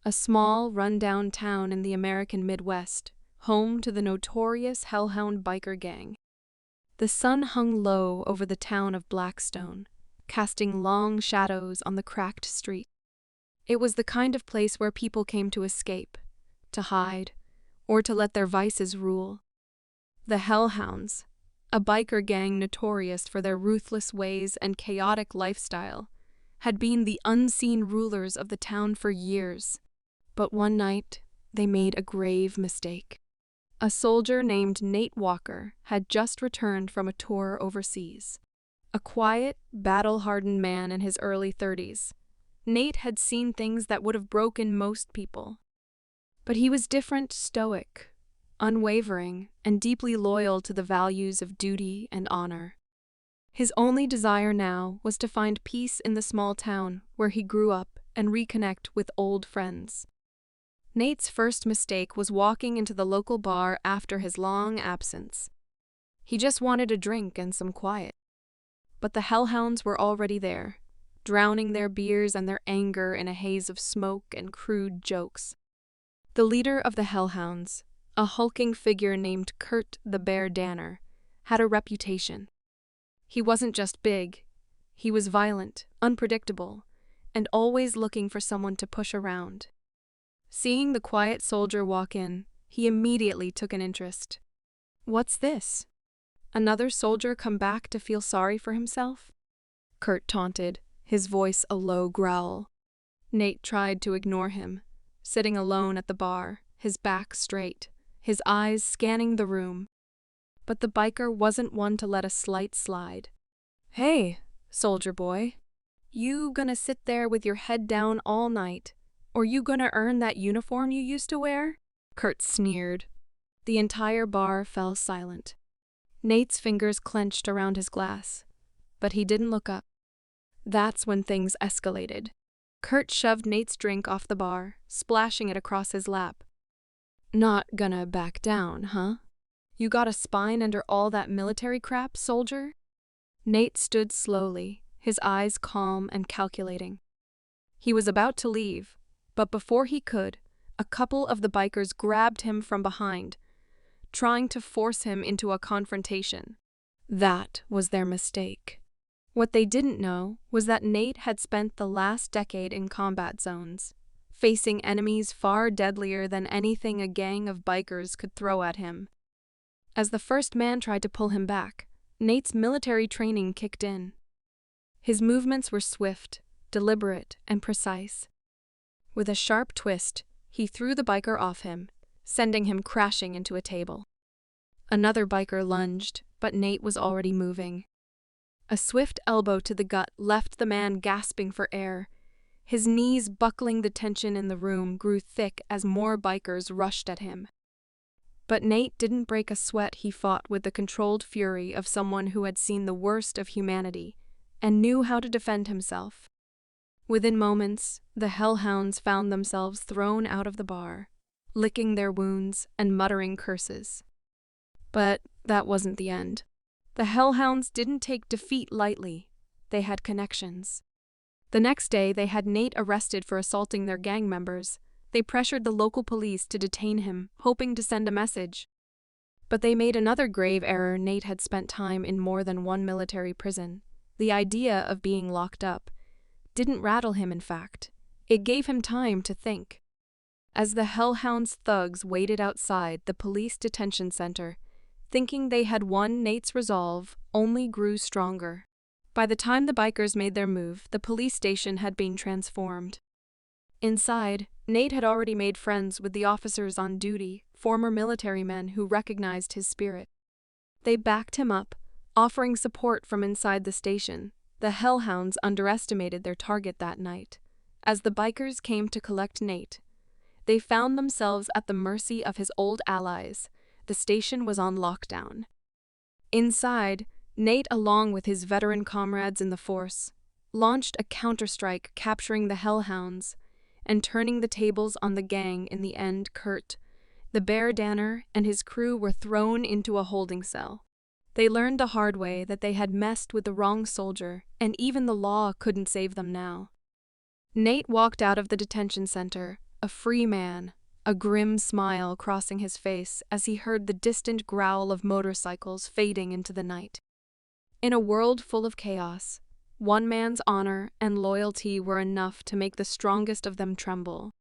a small, run-down town in the American Midwest, home to the notorious Hellhound biker gang. The sun hung low over the town of Blackstone, casting long shadows on the cracked street. It was the kind of place where people came to escape, to hide, or to let their vices rule. The Hellhounds, a biker gang notorious for their ruthless ways and chaotic lifestyle, had been the unseen rulers of the town for years. But one night, they made a grave mistake. A soldier named Nate Walker had just returned from a tour overseas. A quiet, battle-hardened man in his early 30s, Nate had seen things that would have broken most people. But he was different, stoic, unwavering, and deeply loyal to the values of duty and honor. His only desire now was to find peace in the small town where he grew up and reconnect with old friends. Nate's first mistake was walking into the local bar after his long absence. He just wanted a drink and some quiet. But the Hellhounds were already there, drowning their beers and their anger in a haze of smoke and crude jokes. The leader of the Hellhounds, a hulking figure named Kurt the Bear Danner, had a reputation. He wasn't just big, he was violent, unpredictable, and always looking for someone to push around. Seeing the quiet soldier walk in, he immediately took an interest. "What's this? Another soldier come back to feel sorry for himself?" Kurt taunted, his voice a low growl. Nate tried to ignore him, sitting alone at the bar, his back straight, his eyes scanning the room. But the biker wasn't one to let a slight slide. "Hey, soldier boy, you gonna sit there with your head down all night, or you gonna earn that uniform you used to wear?" Kurt sneered. The entire bar fell silent. Nate's fingers clenched around his glass, but he didn't look up. That's when things escalated. Kurt shoved Nate's drink off the bar, splashing it across his lap. "Not gonna back down, huh? You got a spine under all that military crap, soldier?" Nate stood slowly, his eyes calm and calculating. He was about to leave, but before he could, a couple of the bikers grabbed him from behind, trying to force him into a confrontation. That was their mistake. What they didn't know was that Nate had spent the last decade in combat zones, facing enemies far deadlier than anything a gang of bikers could throw at him. As the first man tried to pull him back, Nate's military training kicked in. His movements were swift, deliberate, and precise. With a sharp twist, he threw the biker off him, sending him crashing into a table. Another biker lunged, but Nate was already moving. A swift elbow to the gut left the man gasping for air. His knees buckling, the tension in the room grew thick as more bikers rushed at him. But Nate didn't break a sweat. He fought with the controlled fury of someone who had seen the worst of humanity and knew how to defend himself. Within moments, the Hellhounds found themselves thrown out of the bar, licking their wounds and muttering curses. But that wasn't the end. The Hellhounds didn't take defeat lightly. They had connections. The next day, they had Nate arrested for assaulting their gang members. They pressured the local police to detain him, hoping to send a message. But they made another grave error. Nate had spent time in more than one military prison. The idea of being locked up didn't rattle him, in fact. It gave him time to think. As the Hellhounds' thugs waited outside the police detention center, thinking they had won, Nate's resolve only grew stronger. By the time the bikers made their move, the police station had been transformed. Inside, Nate had already made friends with the officers on duty, former military men who recognized his spirit. They backed him up, offering support from inside the station. The Hellhounds underestimated their target that night. As the bikers came to collect Nate, they found themselves at the mercy of his old allies. The station was on lockdown. Inside, Nate, along with his veteran comrades in the force, launched a counterstrike, capturing the Hellhounds and turning the tables on the gang. In the end, Kurt, the Bear Danner, and his crew were thrown into a holding cell. They learned the hard way that they had messed with the wrong soldier, and even the law couldn't save them now. Nate walked out of the detention center, a free man, a grim smile crossing his face as he heard the distant growl of motorcycles fading into the night. In a world full of chaos, one man's honor and loyalty were enough to make the strongest of them tremble.